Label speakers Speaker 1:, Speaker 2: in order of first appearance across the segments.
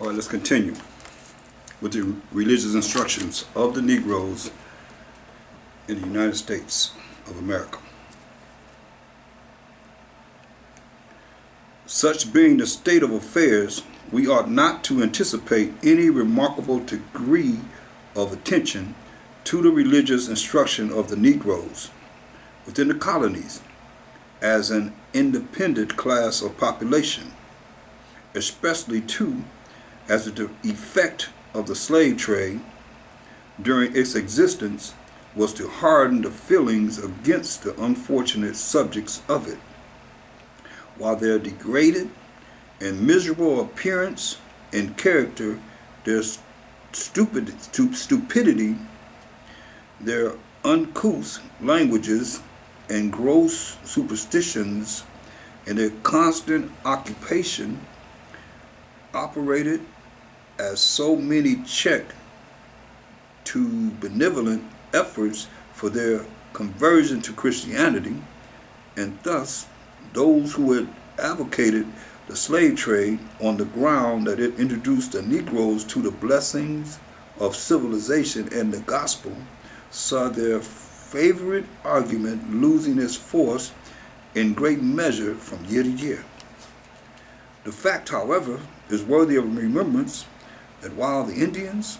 Speaker 1: All right, let's continue with the religious instructions of the Negroes in the United States of America. Such being the state of affairs, we ought not to anticipate any remarkable degree of attention to the religious instruction of the Negroes within the colonies as an independent class of population, especially too as the effect of the slave trade during its existence was to harden the feelings against the unfortunate subjects of it, while their degraded and miserable appearance and character, their stupidity, their uncouth languages and gross superstitions, and their constant occupation operated as so many check to benevolent efforts for their conversion to Christianity, and thus those who had advocated the slave trade on the ground that it introduced the Negroes to the blessings of civilization and the gospel saw their favorite argument losing its force in great measure from year to year. The fact, however, is worthy of remembrance that while the Indians,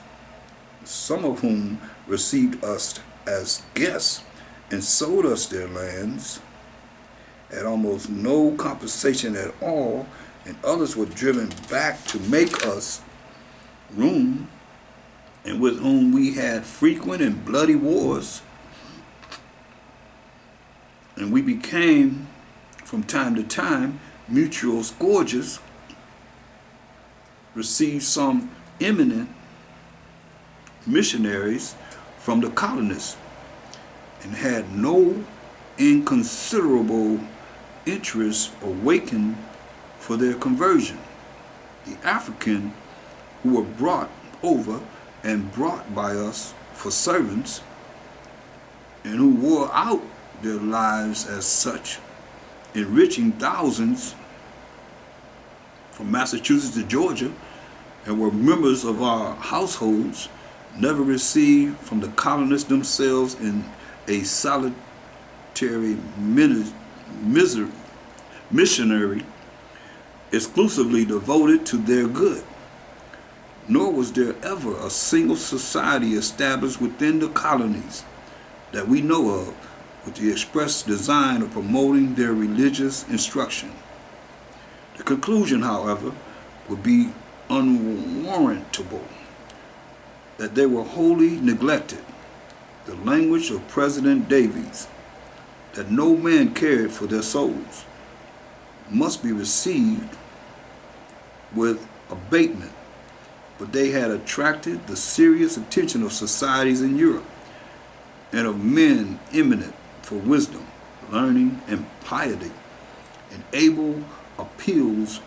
Speaker 1: some of whom received us as guests and sold us their lands, had almost no compensation at all, and others were driven back to make us room, and with whom we had frequent and bloody wars, and we became from time to time mutual scourges, received some eminent missionaries from the colonists, and had no inconsiderable interest awakened for their conversion. The African who were brought over and brought by us for servants, and who wore out their lives as such, enriching thousands from Massachusetts to Georgia, and were members of our households, never received from the colonists themselves in a solitary missionary exclusively devoted to their good. Nor was there ever a single society established within the colonies that we know of with the express design of promoting their religious instruction. The conclusion, however, would be unwarrantable that they were wholly neglected. The language of President Davies, that no man cared for their souls, must be received with abatement, but they had attracted the serious attention of societies in Europe and of men eminent for wisdom, learning, and piety, and able appeals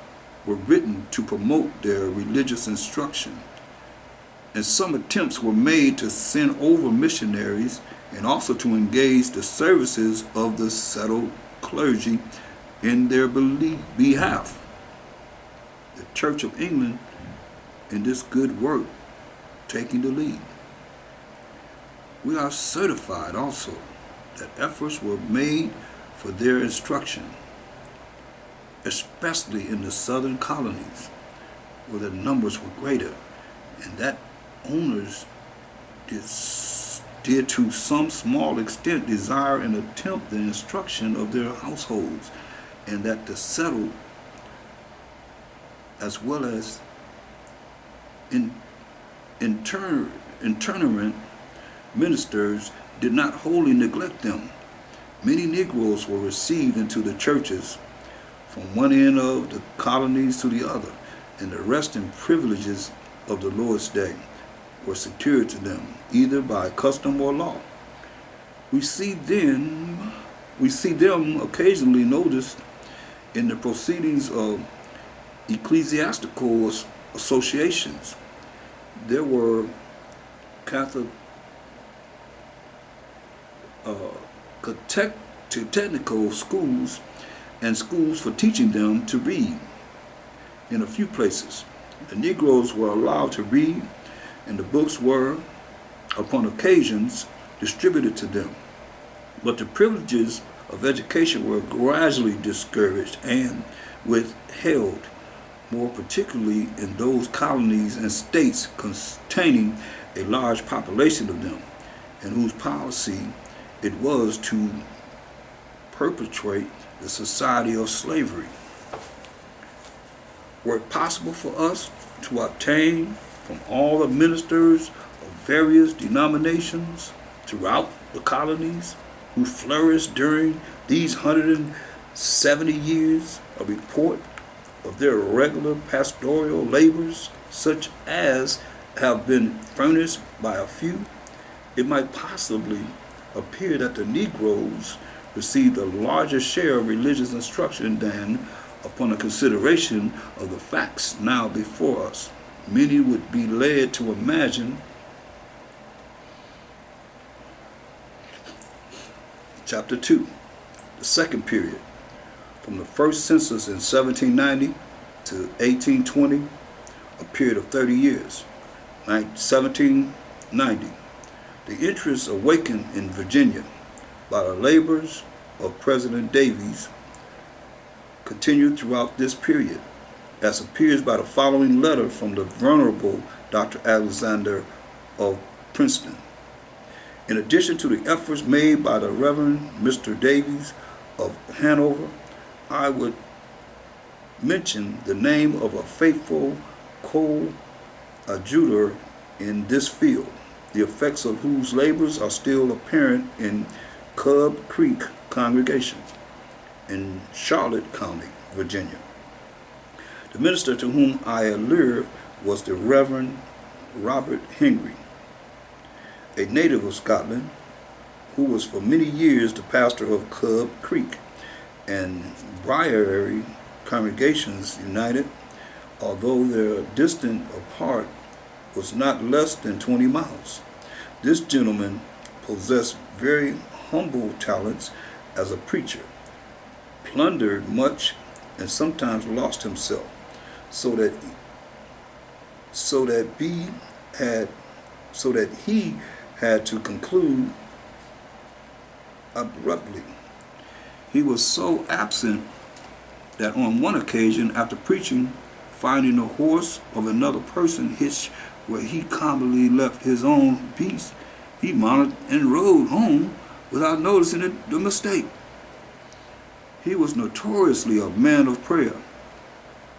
Speaker 1: were written to promote their religious instruction, and some attempts were made to send over missionaries and also to engage the services of the settled clergy in their behalf. The Church of England in this good work taking the lead. We are certified also that efforts were made for their instruction, especially in the southern colonies, where the numbers were greater, and that owners did to some small extent desire and attempt the instruction of their households, and that the settled as well as itinerant ministers did not wholly neglect them. Many Negroes were received into the churches from one end of the colonies to the other, and the rest and privileges of the Lord's day were secured to them, either by custom or law. We see them occasionally noticed in the proceedings of ecclesiastical associations. There were Catholic technical schools and schools for teaching them to read in a few places, The Negroes were allowed to read, and the books were, upon occasions, distributed to them. But the privileges of education were gradually discouraged and withheld, more particularly in those colonies and states containing a large population of them, and whose policy it was to perpetuate the society of slavery. Were it possible for us to obtain from all the ministers of various denominations throughout the colonies who flourished during these 170 years a report of their regular pastoral labors, such as have been furnished by a few, it might possibly appear that the Negroes received a larger share of religious instruction than, upon a consideration of the facts now before us, many would be led to imagine. Chapter 2, the second period, from the first census in 1790 to 1820, a period of 30 years. 1790, the interest awakened in Virginia by the labors of President Davies continued throughout this period, as appears by the following letter from the Venerable Dr. Alexander of Princeton. In addition to the efforts made by the Reverend Mr. Davies of Hanover, I would mention the name of a faithful coadjutor in this field, the effects of whose labors are still apparent in Cub Creek congregation in Charlotte County, Virginia. The minister to whom I allude was the Reverend Robert Henry, a native of Scotland, who was for many years the pastor of Cub Creek and Briary congregations united, although their distance apart was not less than 20 miles. This gentleman possessed very humble talents as a preacher, plundered much, and sometimes lost himself, so that he had to conclude abruptly. He was so absent that on one occasion, after preaching, finding a horse of another person hitched where he commonly left his own beast, he mounted and rode home without noticing the mistake. He was notoriously a man of prayer,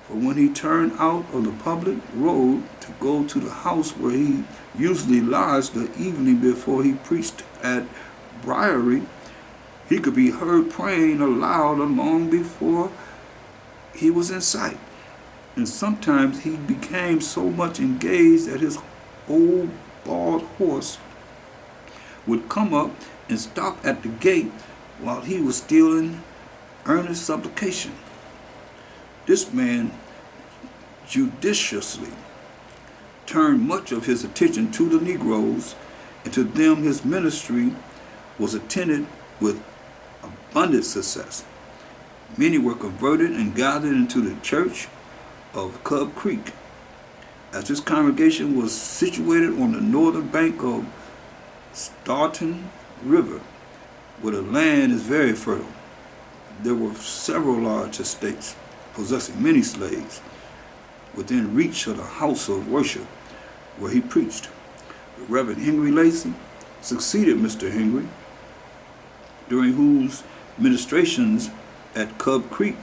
Speaker 1: for when he turned out of the public road to go to the house where he usually lodged the evening before he preached at Briary, he could be heard praying aloud long before he was in sight. And sometimes he became so much engaged that his old bald horse would come up and stop at the gate while he was still in earnest supplication. This man judiciously turned much of his attention to the Negroes, and to them his ministry was attended with abundant success. Many were converted and gathered into the church of Cub Creek. As this congregation was situated on the northern bank of Staunton River, where the land is very fertile, there were several large estates possessing many slaves within reach of the house of worship where he preached. The Reverend Henry Lacey succeeded Mr. Henry, during whose ministrations at Cub Creek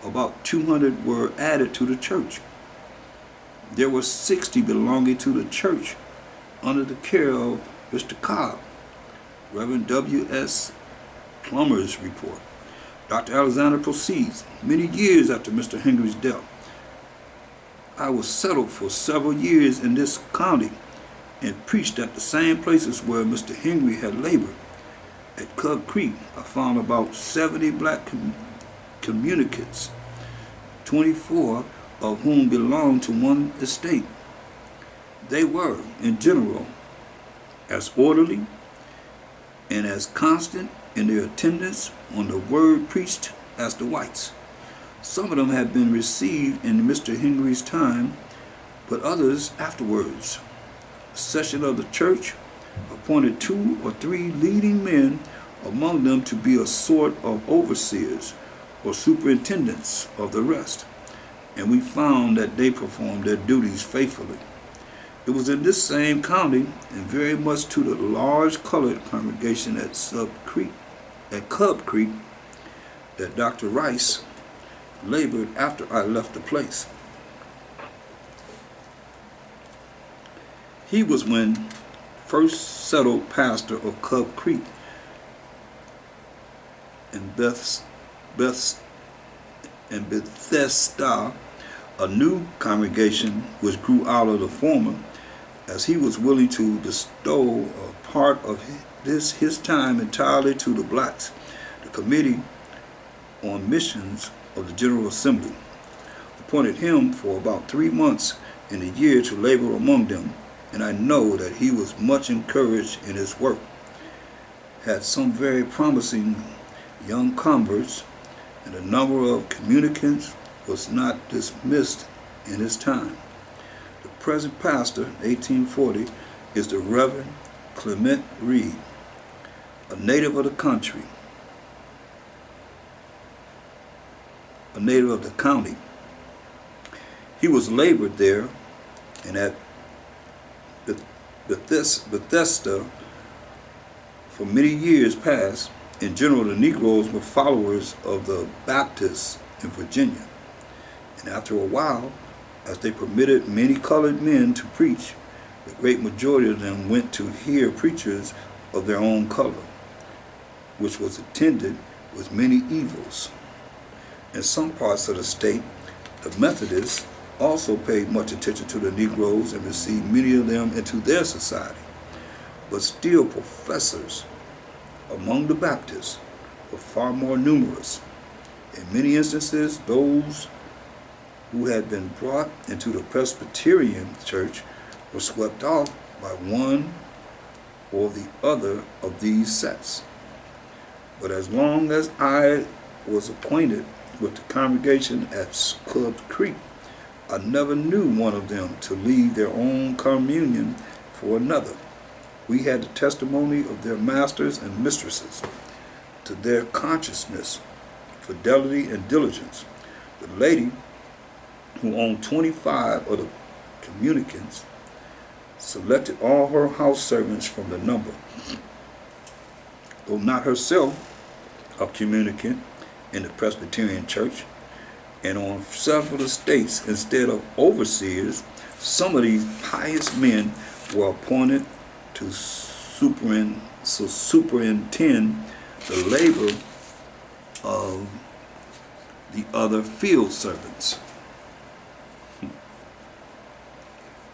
Speaker 1: about 200 were added to the church. There were 60 belonging to the church under the care of Mr. Cobb. Reverend W.S. Plummer's report. Dr. Alexander proceeds, many years after Mr. Henry's death, I was settled for several years in this county and preached at the same places where Mr. Henry had labored. At Cub Creek, I found about 70 black communicants, 24 of whom belonged to one estate. They were, in general, as orderly and as constant in their attendance on the word preached as the whites. Some of them had been received in Mr. Henry's time But others afterwards, a session of the church appointed 2 or 3 leading men among them to be a sort of overseers or superintendents of the rest, and we found that they performed their duties faithfully. It was in this same county, and very much to the large colored congregation at Cub Creek, that Dr. Rice labored after I left the place. He was when first settled pastor of Cub Creek in Bethesda, a new congregation which grew out of the former, as he was willing to bestow a part of his time entirely to the blacks. The Committee on Missions of the General Assembly appointed him for about 3 months in a year to labor among them, and I know that he was much encouraged in his work, had some very promising young converts, and the number of communicants was not dismissed in his time. The present pastor, 1840, is the Reverend Clement Reed, a native of the country, a native of the county. He was labored there and at Bethesda for many years past. In general, the Negroes were followers of the Baptists in Virginia, and after a while, as they permitted many colored men to preach, the great majority of them went to hear preachers of their own color, which was attended with many evils. In some parts of the state, the Methodists also paid much attention to the Negroes and received many of them into their society. But still, professors among the Baptists were far more numerous. In many instances, those who had been brought into the Presbyterian Church were swept off by one or the other of these sects. But as long as I was acquainted with the congregation at Cub Creek, I never knew one of them to leave their own communion for another. We had the testimony of their masters and mistresses to their consciousness, fidelity, and diligence. The lady who owned 25 of the communicants selected all her house servants from the number. Though not herself a communicant in the Presbyterian Church, and on several estates, instead of overseers, some of these pious men were appointed to superintend the labor of the other field servants.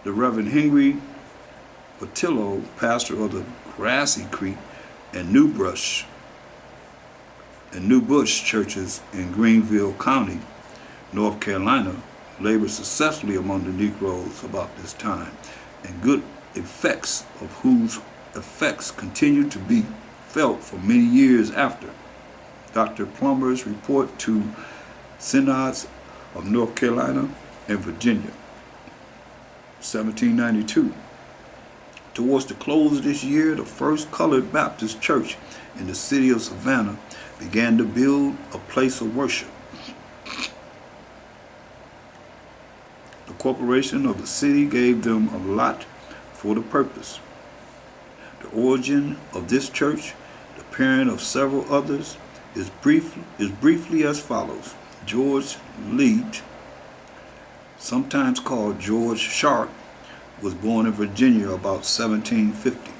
Speaker 1: The Reverend Henry Patillo, pastor of the Grassy Creek and New Bush churches in Greenville County, North Carolina, labored successfully among the Negroes about this time, and good effects of whose effects continued to be felt for many years after. Dr. Plummer's report to Synods of North Carolina and Virginia, 1792. Towards the close of this year, the first colored Baptist church in the city of Savannah began to build a place of worship. The corporation of the city gave them a lot for the purpose. The origin of this church, the parent of several others, is briefly as follows. George Leach, sometimes called George Sharp, was born in Virginia about 1750.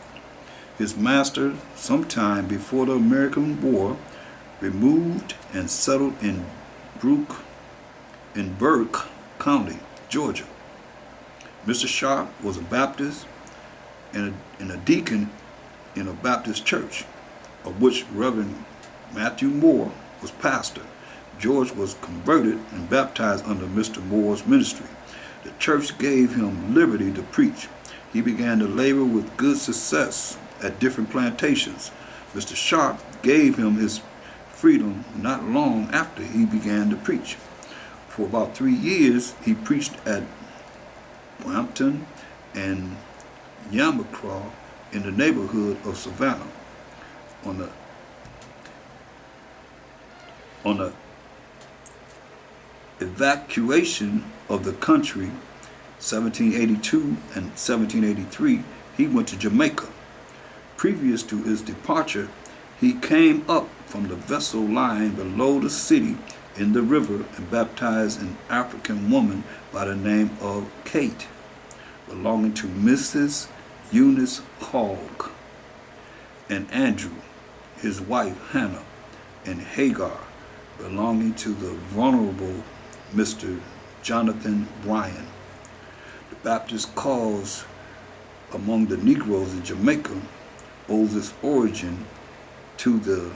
Speaker 1: His master, sometime before the American War, removed and settled in Burke County, Georgia. Mr. Sharp was a Baptist and a deacon in a Baptist church, of which Reverend Matthew Moore was pastor. George was converted and baptized under Mr. Moore's ministry. The church gave him liberty to preach. He began to labor with good success at different plantations. Mr. Sharp gave him his freedom not long after he began to preach. For about 3 years, he preached at Brampton, and Yamacraw in the neighborhood of Savannah. On the evacuation of the country, 1782 and 1783, he went to Jamaica. Previous to his departure, he came up from the vessel lying below the city in the river and baptized an African woman by the name of Kate, belonging to Mrs. Eunice Hogg, and Andrew, his wife Hannah, and Hagar, belonging to the venerable Mr. Jonathan Bryan. The Baptist cause among the Negroes in Jamaica owes its origin to the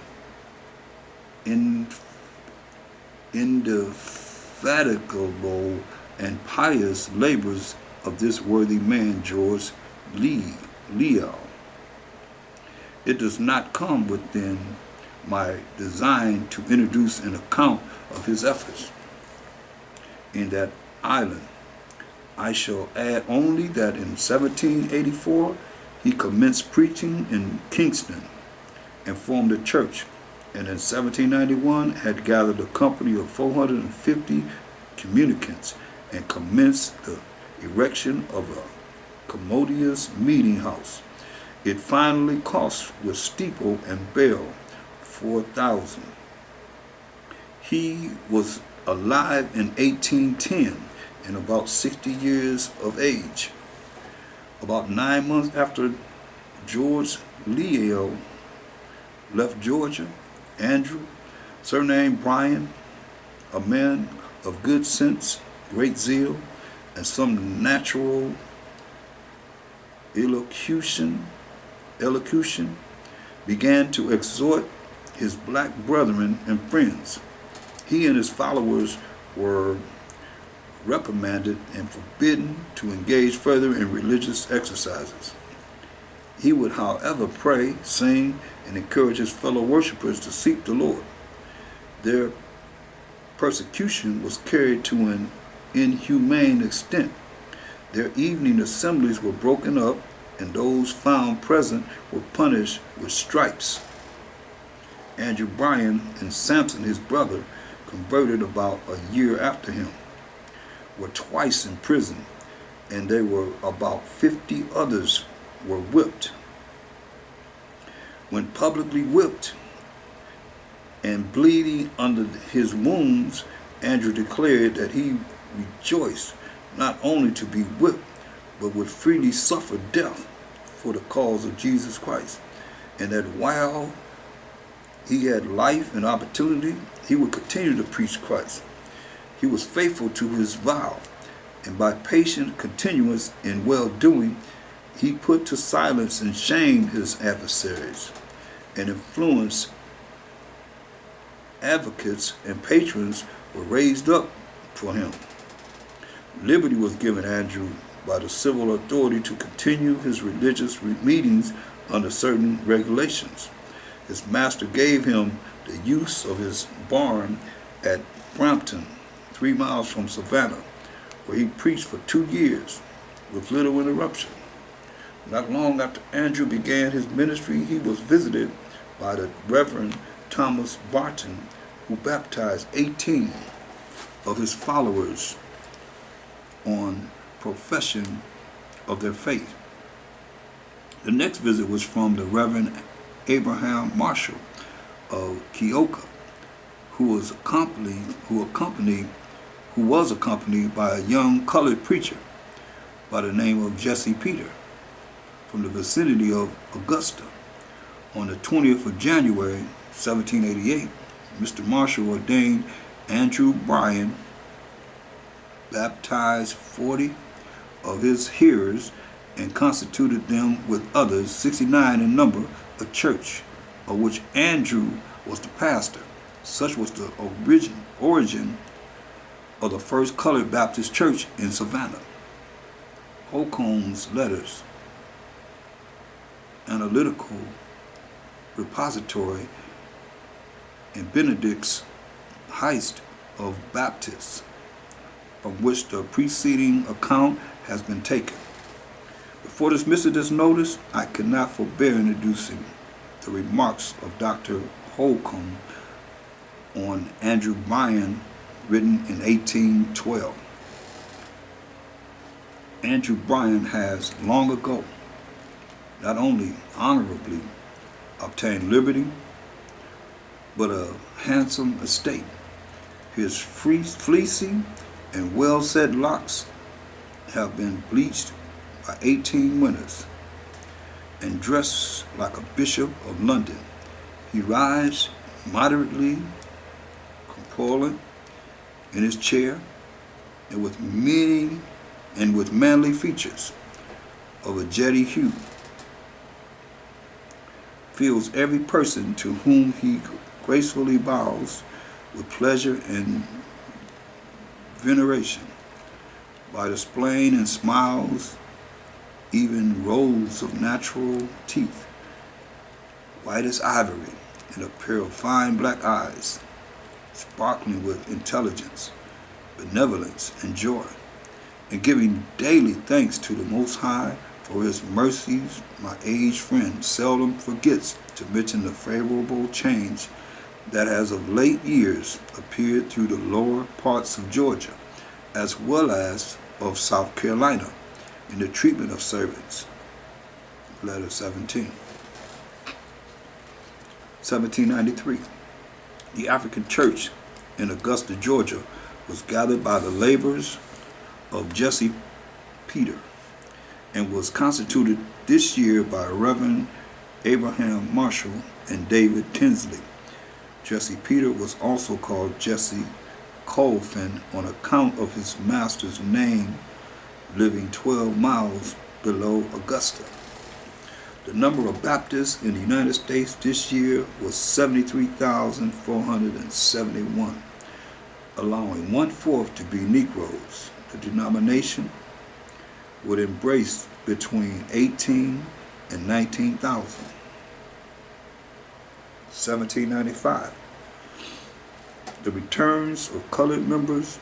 Speaker 1: indefatigable and pious labors of this worthy man, George Leal. It does not come within my design to introduce an account of his efforts in that island. I shall add only that in 1784 he commenced preaching in Kingston and formed a church, and in 1791 had gathered a company of 450 communicants and commenced the erection of a commodious meeting house. It finally cost with steeple and bell $4,000. He was alive in 1810 and about 60 years of age. About 9 months after George Leal left Georgia, Andrew, surnamed Bryan, a man of good sense, great zeal, and some natural elocution, began to exhort his black brethren and friends. He and his followers were reprimanded and forbidden to engage further in religious exercises. He would, however, pray, sing, and encourage his fellow worshippers to seek the Lord. Their persecution was carried to an inhumane extent. Their evening assemblies were broken up, and those found present were punished with stripes. Andrew Bryan and Samson, his brother, converted about a year after him, were twice in prison, and there were about 50 others were whipped. When publicly whipped and bleeding under his wounds, Andrew declared that he rejoiced not only to be whipped, but would freely suffer death for the cause of Jesus Christ, and that while he had life and opportunity, he would continue to preach Christ. He was faithful to his vow, and by patient continuance in well-doing, he put to silence and shamed his adversaries, and influenced advocates and patrons were raised up for him. Liberty was given Andrew by the civil authority to continue his religious meetings under certain regulations. His master gave him the use of his barn at Brampton, 3 miles from Savannah, where he preached for 2 years with little interruption. Not long after Andrew began his ministry, he was visited by the Reverend Thomas Barton, who baptized 18 of his followers on profession of their faith. The next visit was from the Reverend Abraham Marshall of Keokuk, who was accompanied by a young colored preacher by the name of Jesse Peter from the vicinity of Augusta. On the 20th of January, 1788, Mr. Marshall ordained Andrew Bryan, baptized 40 of his hearers, and constituted them with others, 69 in number, a church, of which Andrew was the pastor. Such was the origin of the first colored Baptist church in Savannah. Holcomb's letters, analytical repository, and Benedict's Heist of Baptists, from which the preceding account has been taken. Before dismissing this notice, I cannot forbear introducing the remarks of Dr. Holcomb on Andrew Bryan, written in 1812. Andrew Bryan has long ago not only honorably obtained liberty, but a handsome estate. His fleecy and well-set locks have been bleached by 18 winters, and dressed like a bishop of London. He rides moderately corpulent in his chair, and with manly features of a jetty hue, fills every person to whom he gracefully bows with pleasure and veneration, by displaying in smiles even rows of natural teeth, white as ivory, and a pair of fine black eyes, sparkling with intelligence, benevolence, and joy, and giving daily thanks to the Most High for his mercies. My aged friend seldom forgets to mention the favorable change that has of late years appeared through the lower parts of Georgia, as well as of South Carolina, in the treatment of servants. Letter 17. 1793. The African Church in Augusta, Georgia, was gathered by the labors of Jesse Peter, and was constituted this year by Reverend Abraham Marshall and David Tinsley. Jesse Peter was also called Jesse Colfin on account of his master's name, living 12 miles below Augusta. The number of Baptists in the United States this year was 73,471, allowing 1/4 to be Negroes. The denomination would embrace between 18 and 19,000. 1795. The returns of colored members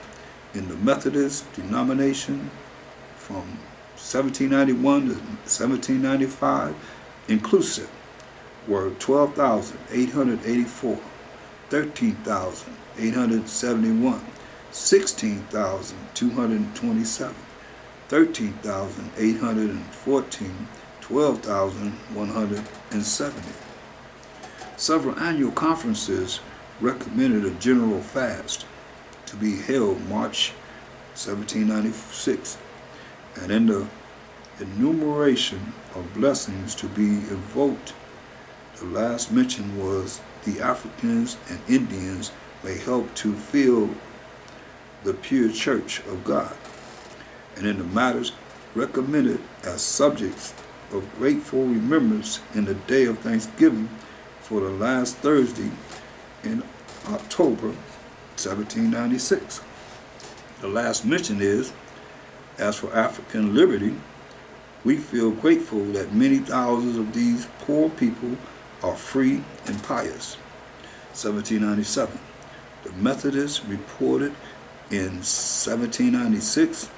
Speaker 1: in the Methodist denomination from 1791 to 1795 inclusive were 12,884, 13,871, 16,227, 13,814, 12,170. Several annual conferences recommended a general fast to be held March 1796, and in the enumeration of blessings to be invoked, the last mentioned was the Africans and Indians may help to fill the pure church of God, and in the matters recommended as subjects of grateful remembrance in the day of Thanksgiving for the last Thursday in October 1796. The last mention is, as for African liberty, we feel grateful that many thousands of these poor people are free and pious. 1797. The Methodists reported in 1796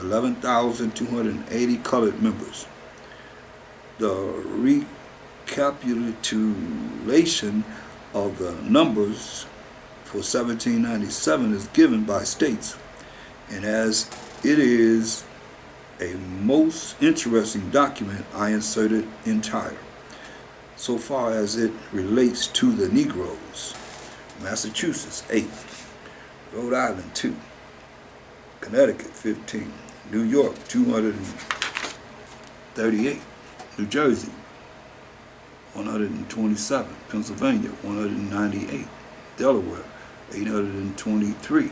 Speaker 1: 11,280 colored members. The recapitulation of the numbers for 1797 is given by states, and as it is a most interesting document, I inserted entire, so far as it relates to the Negroes. Massachusetts 8, Rhode Island 2, Connecticut 15, New York 238, New Jersey 127, Pennsylvania 198, Delaware 823,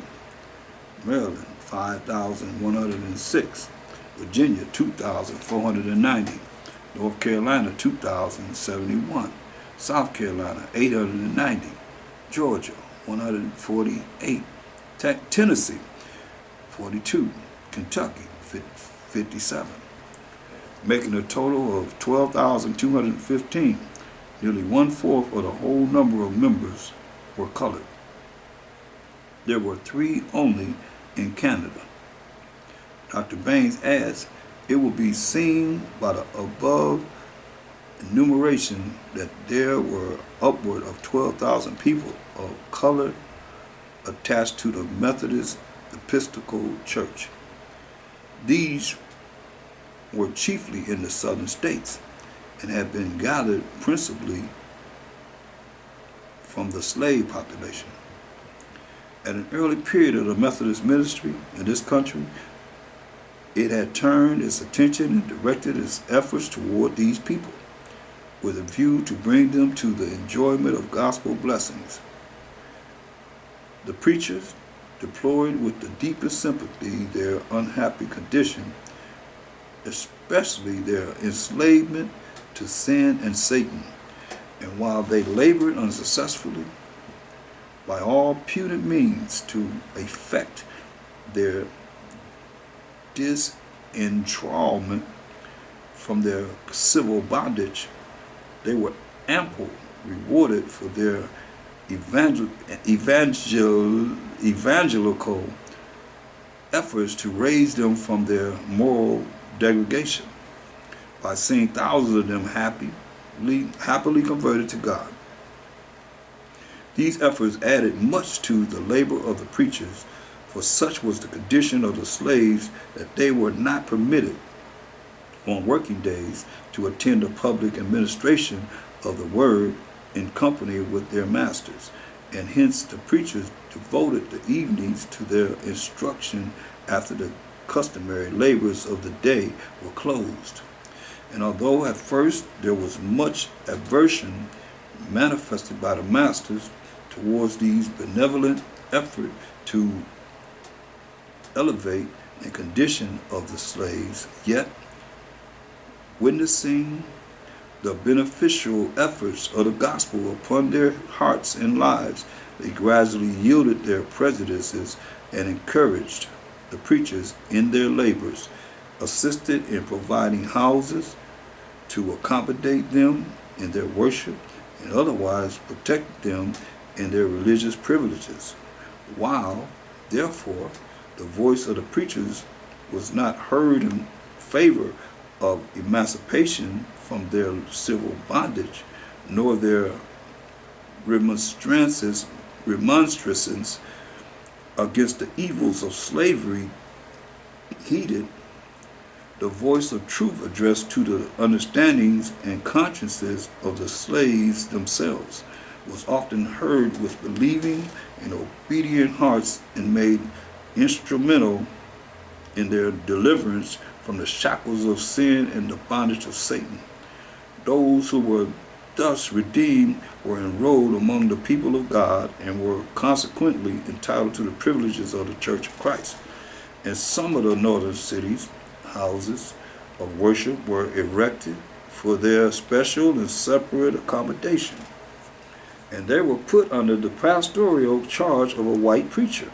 Speaker 1: Maryland 5,106, Virginia 2,490, North Carolina 2,071, South Carolina 890, Georgia 148, Tennessee 42, Kentucky 57, making a total of 12,215. Nearly 1/4 of the whole number of members were colored. There were 3 only in Canada. Dr. Baines adds, it will be seen by the above enumeration that there were upward of 12,000 people of color attached to the Methodist Episcopal Church. These were chiefly in the southern states and had been gathered principally from the slave population. At an early period of the Methodist ministry in this country, it had turned its attention and directed its efforts toward these people with a view to bring them to the enjoyment of gospel blessings. The preachers deplored with the deepest sympathy their unhappy condition, especially their enslavement to sin and Satan, and while they labored unsuccessfully by all punitive means to effect their disenthralment from their civil bondage, they were ample rewarded for their evangelical efforts to raise them from their moral degradation by seeing thousands of them happily converted to God. These efforts added much to the labor of the preachers, for such was the condition of the slaves that they were not permitted on working days to attend the public administration of the word in company with their masters, and hence the preachers devoted the evenings to their instruction after the customary labors of the day were closed. And although at first there was much aversion manifested by the masters towards these benevolent efforts to elevate the condition of the slaves, yet witnessing the beneficial efforts of the gospel upon their hearts and lives, they gradually yielded their prejudices and encouraged the preachers in their labors, assisted in providing houses to accommodate them in their worship, and otherwise protect them in their religious privileges, while, therefore, the voice of the preachers was not heard in favor of emancipation from their civil bondage, nor their remonstrances against the evils of slavery heeded. The voice of truth addressed to the understandings and consciences of the slaves themselves was often heard with believing and obedient hearts, and made instrumental in their deliverance from the shackles of sin and the bondage of Satan. Those who were thus redeemed were enrolled among the people of God and were consequently entitled to the privileges of the Church of Christ. In some of the northern cities, houses of worship were erected for their special and separate accommodation, and they were put under the pastoral charge of a white preacher,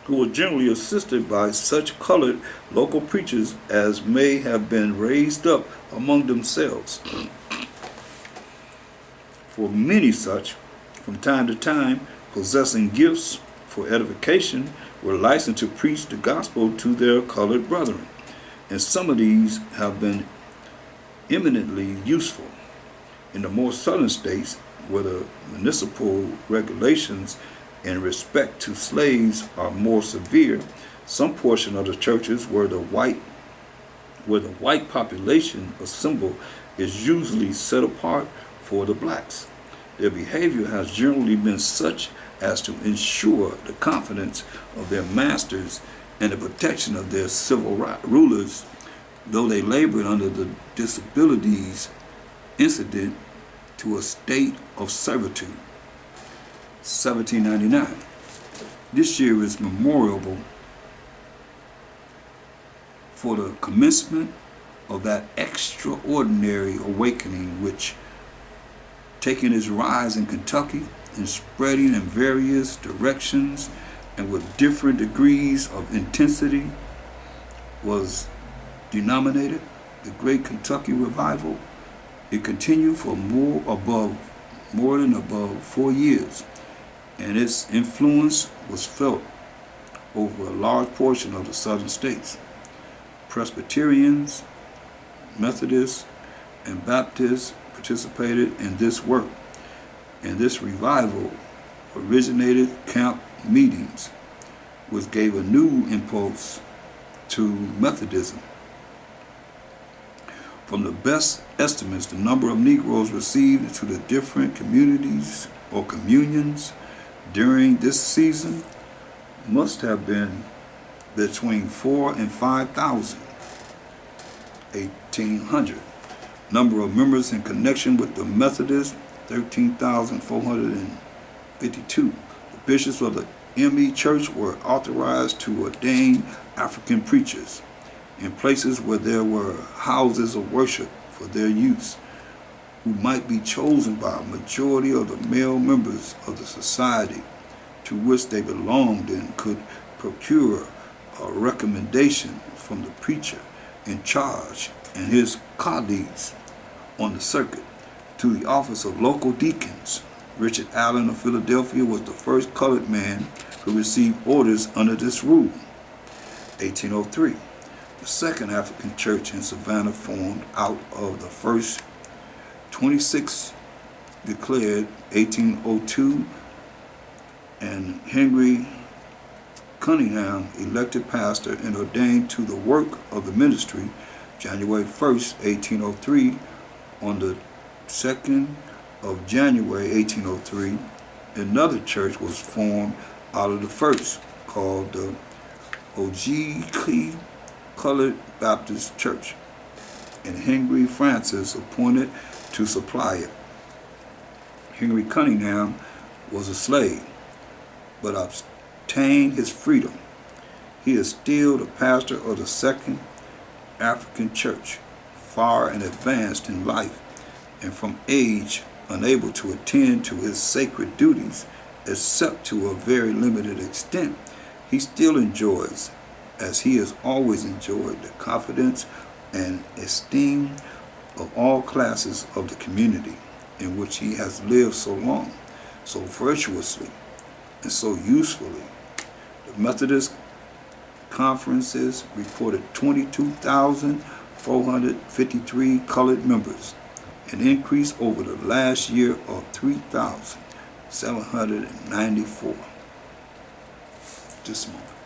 Speaker 1: who were generally assisted by such colored local preachers as may have been raised up among themselves. For many such, from time to time, possessing gifts for edification, were licensed to preach the gospel to their colored brethren, and some of these have been eminently useful. In the more southern states, where the municipal regulations in respect to slaves are more severe, some portion of the churches where the white population assemble is usually set apart for the blacks. Their behavior has generally been such as to ensure the confidence of their masters and the protection of their civil rulers, though they labored under the disabilities incident to a state of servitude. 1799. This year is memorable for the commencement of that extraordinary awakening which, taking its rise in Kentucky and spreading in various directions and with different degrees of intensity, was denominated the Great Kentucky Revival. It continued for more than 4 years, and its influence was felt over a large portion of the southern states. Presbyterians, Methodists, and Baptists participated in this work, and this revival originated camp meetings, which gave a new impulse to Methodism. From the best estimates, the number of Negroes received into the different communities or communions during this season must have been between 4 and 5,000. 1800. Number of members in connection with the Methodists, 13,452. The bishops of the M.E. Church were authorized to ordain African preachers in places where there were houses of worship for their use, who might be chosen by a majority of the male members of the society to which they belonged, and could procure a recommendation from the preacher in charge and his colleagues on the circuit to the office of local deacons. Richard Allen of Philadelphia was the first colored man who received orders under this rule. 1803. The second African church in Savannah formed out of the first 26 declared 1802, and Henry Cunningham elected pastor and ordained to the work of the ministry January 1st, 1803. On the 2nd of January 1803, another church was formed out of the first, called the Ojiki Colored Baptist Church, and Henry Francis appointed to supply it. Henry Cunningham was a slave, but obtained his freedom. He is still the pastor of the Second African Church, far and advanced in life, and from age unable to attend to his sacred duties except to a very limited extent. He still enjoys, as he has always enjoyed, the confidence and esteem of all classes of the community in which he has lived so long, so virtuously, and so usefully. The Methodist conferences reported 22,453 colored members, an increase over the last year of 3,794. This month.